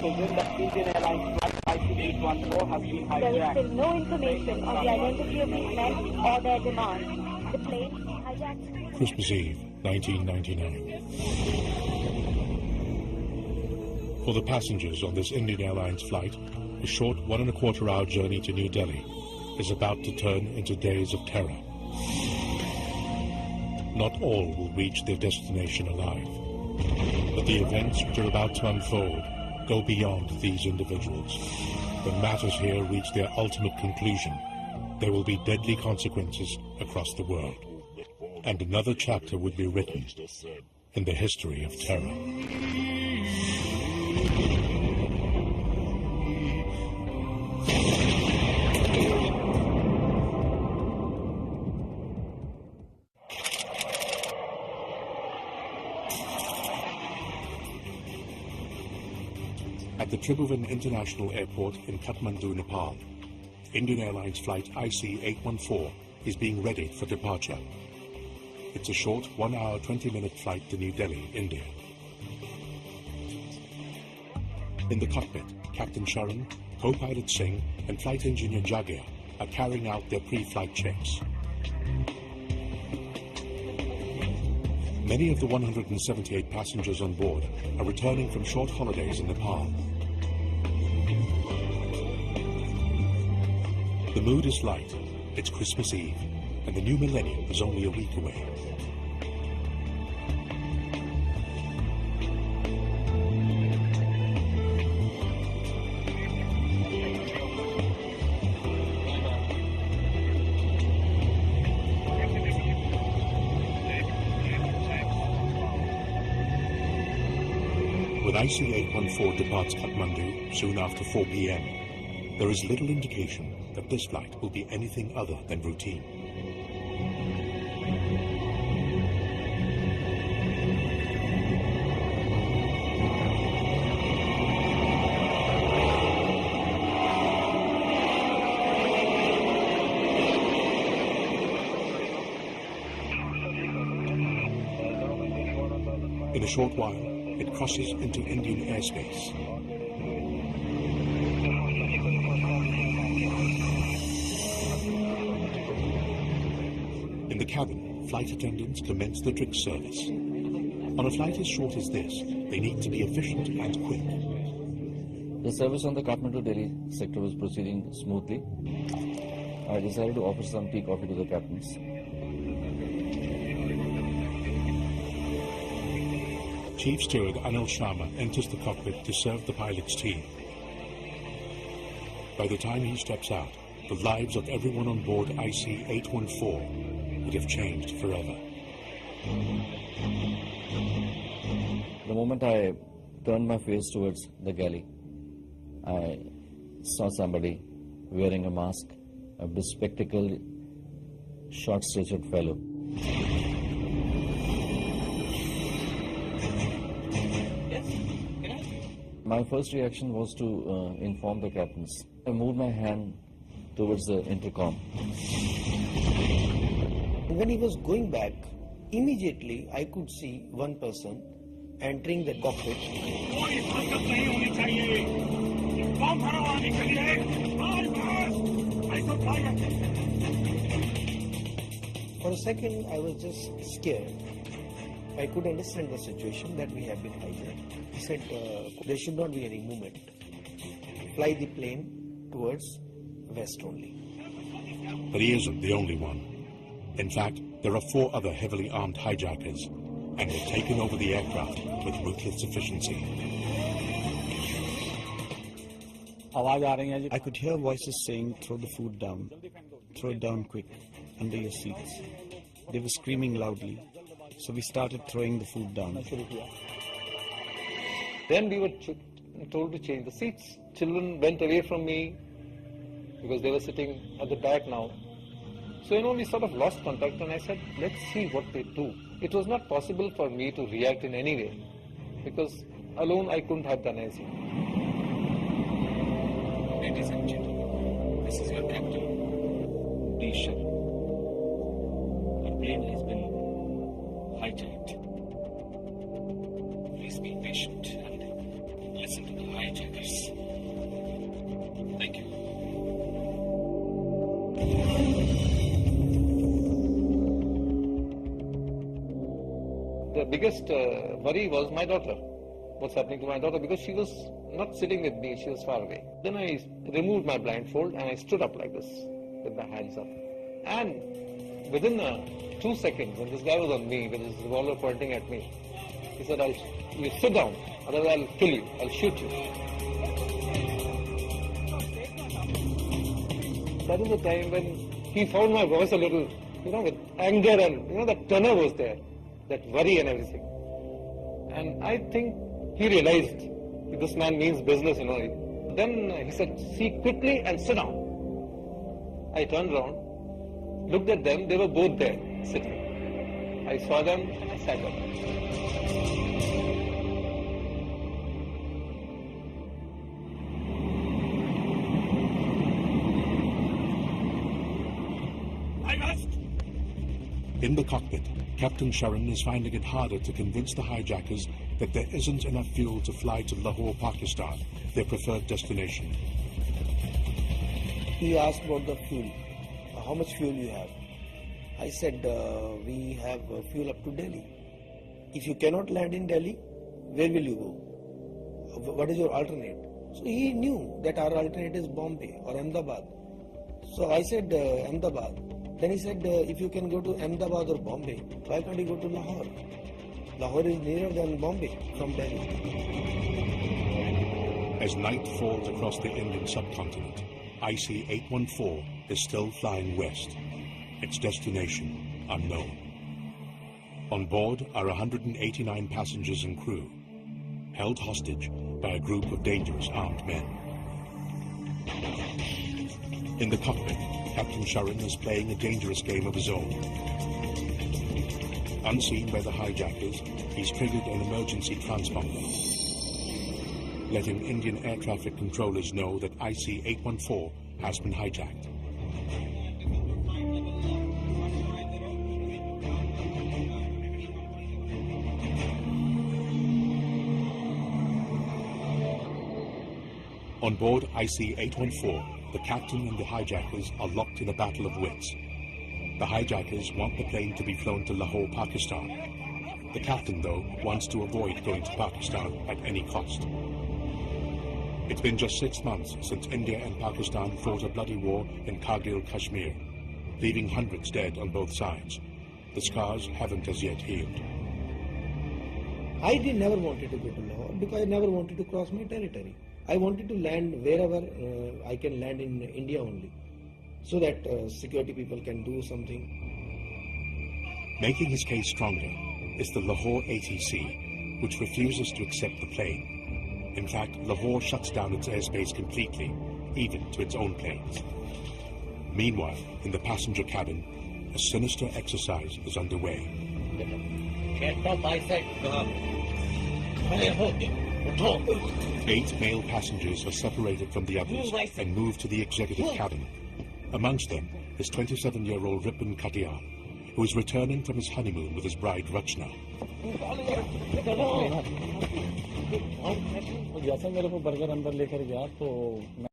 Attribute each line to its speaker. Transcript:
Speaker 1: decision that Indian Airlines flight IC814 has been hijacked.
Speaker 2: There is still no information on the identity of these men or their demands. The plane hijacked.
Speaker 3: Christmas Eve, 1999. For the passengers on this Indian Airlines flight, a short 1.25-hour journey to New Delhi is about to turn into days of terror. Not all will reach their destination alive, but the events which are about to unfold go beyond these individuals. When matters here reach their ultimate conclusion, there will be deadly consequences across the world, and another chapter would be written in the history of terror. At the Tribhuvan International Airport in Kathmandu, Nepal, Indian Airlines flight IC814 is being readied for departure. It's a short 1 hour 20-minute flight to New Delhi, India. In the cockpit, Captain Sharan, co-pilot Singh and flight engineer Jagia are carrying out their pre-flight checks. Many of the 178 passengers on board are returning from short holidays in Nepal. The mood is light. It's Christmas Eve, and the new millennium is only a week away. When IC814 departs Kathmandu soon after 4 p.m., there is little indication that this flight will be anything other than routine. In a short while, it crosses into Indian airspace. In the cabin, flight attendants commence the drink service. On a flight as short as this, they need to be efficient and quick.
Speaker 4: The service on the Kathmandu-Delhi sector was proceeding smoothly. I decided to offer some tea coffee to the captains.
Speaker 3: Chief Steward Anil Sharma enters the cockpit to serve the pilot's tea. By the time he steps out, the lives of everyone on board IC814 would have changed forever.
Speaker 4: The moment I turned my face towards the galley, I saw somebody wearing a mask, a bespectacled, short-statured fellow. My first reaction was to inform the captains. I moved my hand towards the intercom.
Speaker 5: When he was going back, immediately I could see one person entering the cockpit. For a second, I was just scared. I could understand the situation that we have been hijacked. He said there should not be any movement. Fly the plane towards west only.
Speaker 3: But he isn't the only one. In fact, there are 4 other heavily armed hijackers, and they've taken over the aircraft with ruthless efficiency.
Speaker 6: I could hear voices saying, "Throw the food down. Throw it down quick, under your seats." They were screaming loudly, so we started throwing the food down.
Speaker 7: Then we were told to change the seats. Children went away from me because they were sitting at the back now. So, we sort of lost contact, and I said, let's see what they do. It was not possible for me to react in any way because alone I couldn't have done anything.
Speaker 8: Ladies and gentlemen, this is your captain. Please shut up. Our plane has been hijacked. Please be patient and listen to the hijackers.
Speaker 7: biggest worry was my daughter. What's happening to my daughter? Because she was not sitting with me, she was far away. Then I removed my blindfold and I stood up like this with my hands up. And within 2 seconds, when this guy was on me with his revolver pointing at me, he said, you sit down, otherwise I'll kill you, I'll shoot you. That is the time when he found my voice a little, with anger and, that tenor was there, that worry and everything. And I think he realized this man means business, Then he said, see quickly and sit down. I turned around, looked at them, they were both there, sitting. I saw them and I sat down.
Speaker 3: In the cockpit, Captain Sharon is finding it harder to convince the hijackers that there isn't enough fuel to fly to Lahore, Pakistan, their preferred destination.
Speaker 5: He asked about the fuel. How much fuel you have? I said, we have fuel up to Delhi. If you cannot land in Delhi, where will you go? What is your alternate? So he knew that our alternate is Bombay or Ahmedabad. So I said, Ahmedabad. Then he said, if you can go to Ahmedabad or Bombay, why can't you go to Lahore? Lahore is nearer than Bombay from Delhi.
Speaker 3: As night falls across the Indian subcontinent, IC-814 is still flying west, its destination unknown. On board are 189 passengers and crew, held hostage by a group of dangerous armed men. In the cockpit, Captain Sharon is playing a dangerous game of his own. Unseen by the hijackers, he's triggered an emergency transponder, letting Indian air traffic controllers know that IC-814 has been hijacked. On board IC-814, the captain and the hijackers are locked in a battle of wits. The hijackers want the plane to be flown to Lahore, Pakistan. The captain, though, wants to avoid going to Pakistan at any cost. It's been just 6 months since India and Pakistan fought a bloody war in Kargil, Kashmir, leaving hundreds dead on both sides. The scars haven't as yet healed.
Speaker 5: I never wanted to go to Lahore because I never wanted to cross my territory. I wanted to land wherever I can land in India only, so that security people can do something.
Speaker 3: Making his case stronger is the Lahore ATC, which refuses to accept the plane. In fact, Lahore shuts down its airspace completely, even to its own planes. Meanwhile, in the passenger cabin, a sinister exercise is underway. 8 male passengers are separated from the others and moved to the executive cabin. Amongst them is 27-year-old Ripon Katia, who is returning from his honeymoon with his bride Rachna.